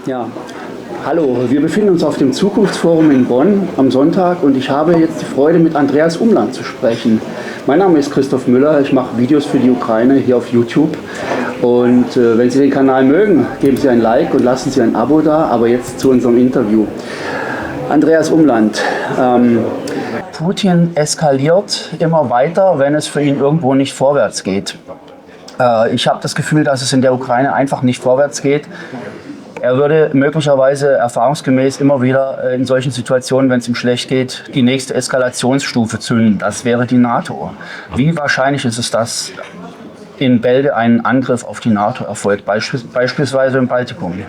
Ja, hallo, wir befinden uns auf dem Zukunftsforum in Bonn am Sonntag und ich habe jetzt die Freude, mit Andreas Umland zu sprechen. Mein Name ist Christoph Müller, ich mache Videos für die Ukraine hier auf YouTube und wenn Sie den Kanal mögen, geben Sie ein Like und lassen Sie ein Abo da, aber jetzt zu unserem Interview. Andreas Umland, Putin eskaliert immer weiter, wenn es für ihn irgendwo nicht vorwärts geht. Ich habe das Gefühl, dass es in der Ukraine einfach nicht vorwärts geht. Er würde möglicherweise erfahrungsgemäß immer wieder in solchen Situationen, wenn es ihm schlecht geht, die nächste Eskalationsstufe zünden. Das wäre die NATO. Wie wahrscheinlich ist es, dass in Bälde ein Angriff auf die NATO erfolgt, beispielsweise im Baltikum?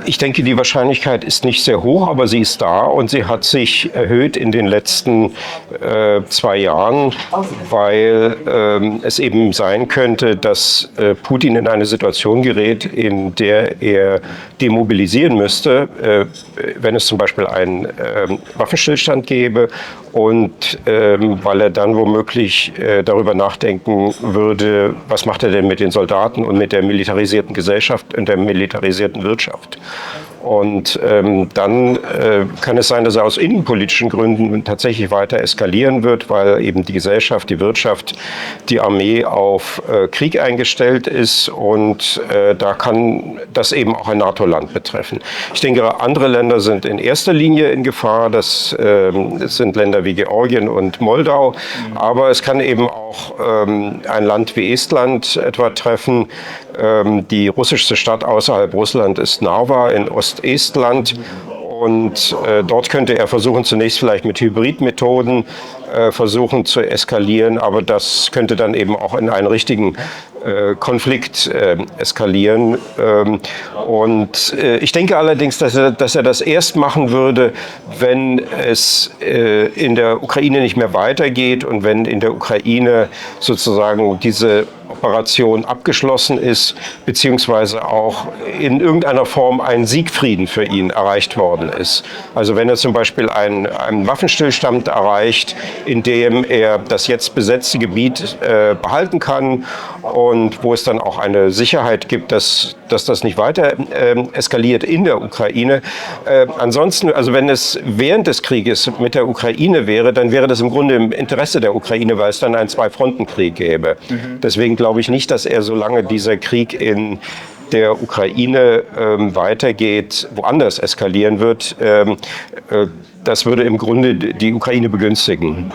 Ich denke, die Wahrscheinlichkeit ist nicht sehr hoch, aber sie ist da und sie hat sich erhöht in den letzten 2 Jahren, weil es eben sein könnte, dass Putin in eine Situation gerät, in der er demobilisieren müsste, wenn es zum Beispiel einen Waffenstillstand gäbe und weil er dann womöglich darüber nachdenken würde, was macht er denn mit den Soldaten und mit der militarisierten Gesellschaft und der militarisierten Wirtschaft. Und dann kann es sein, dass er aus innenpolitischen Gründen tatsächlich weiter eskalieren wird, weil eben die Gesellschaft, die Wirtschaft, die Armee auf Krieg eingestellt ist und da kann das eben auch ein NATO-Land betreffen. Ich denke, andere Länder sind in erster Linie in Gefahr. Das sind Länder wie Georgien und Moldau, aber es kann eben auch ein Land wie Estland etwa treffen. Die russischste Stadt außerhalb Russland ist Narva in Ostestland und dort könnte er versuchen, zunächst vielleicht mit Hybridmethoden versuchen zu eskalieren, aber das könnte dann eben auch in einen richtigen Konflikt eskalieren. Und ich denke allerdings, dass er das erst machen würde, wenn es in der Ukraine nicht mehr weitergeht und wenn in der Ukraine sozusagen diese Operation abgeschlossen ist, beziehungsweise auch in irgendeiner Form ein Siegfrieden für ihn erreicht worden ist. Also wenn er zum Beispiel einen Waffenstillstand erreicht, in dem er das jetzt besetzte Gebiet behalten kann und wo es dann auch eine Sicherheit gibt, dass das nicht weiter eskaliert in der Ukraine. Ansonsten, also wenn es während des Krieges mit der Ukraine wäre, dann wäre das im Grunde im Interesse der Ukraine, weil es dann einen Zwei-Fronten-Krieg gäbe. Deswegen glaube ich nicht, dass er, solange dieser Krieg in der Ukraine weitergeht, woanders eskalieren wird. Das würde im Grunde die Ukraine begünstigen.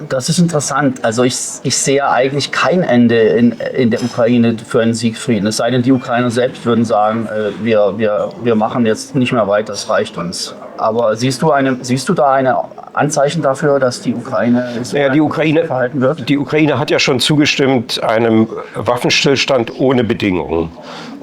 Das ist interessant. Also ich sehe eigentlich kein Ende in der Ukraine für einen Siegfrieden. Es sei denn, die Ukrainer selbst würden sagen, wir machen jetzt nicht mehr weiter, das reicht uns. Aber siehst du da eine Anzeichen dafür, dass die Ukraine so verhalten wird? Die Ukraine hat ja schon zugestimmt einem Waffenstillstand ohne Bedingungen.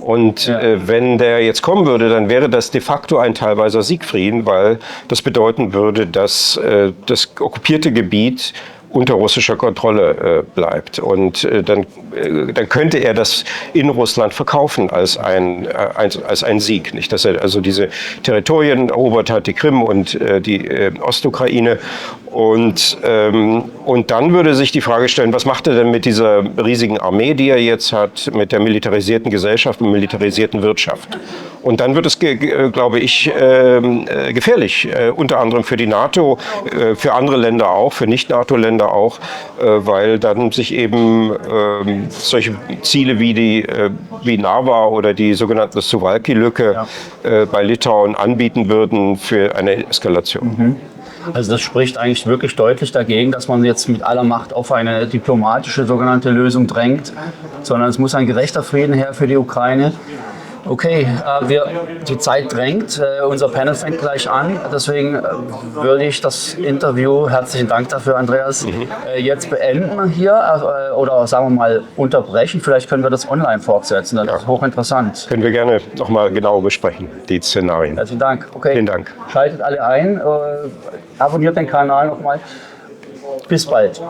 Und wenn der jetzt kommen würde, dann wäre das de facto ein teilweiser Siegfrieden, weil das bedeuten würde, dass das okkupierte Gebiet unter russischer Kontrolle bleibt. Und dann könnte er das in Russland verkaufen als ein Sieg. Nicht? Dass er also diese Territorien erobert hat, die Krim und die Ostukraine. Und dann würde sich die Frage stellen, was macht er denn mit dieser riesigen Armee, die er jetzt hat, mit der militarisierten Gesellschaft und militarisierten Wirtschaft? Und dann wird es, glaube ich, gefährlich, unter anderem für die NATO, für andere Länder auch, für Nicht-NATO-Länder auch, weil dann sich eben solche Ziele wie Narva oder die sogenannte Suwałki-Lücke bei Litauen anbieten würden für eine Eskalation. Also das spricht eigentlich wirklich deutlich dagegen, dass man jetzt mit aller Macht auf eine diplomatische sogenannte Lösung drängt, sondern es muss ein gerechter Frieden her für die Ukraine. Okay, die Zeit drängt, unser Panel fängt gleich an, deswegen würde ich das Interview, herzlichen Dank dafür, Andreas, jetzt beenden hier oder sagen wir mal unterbrechen. Vielleicht können wir das online fortsetzen, das ist hochinteressant. Können wir gerne nochmal genau besprechen, die Szenarien. Herzlichen Dank. Okay. Vielen Dank. Schaltet alle ein, abonniert den Kanal nochmal. Bis bald.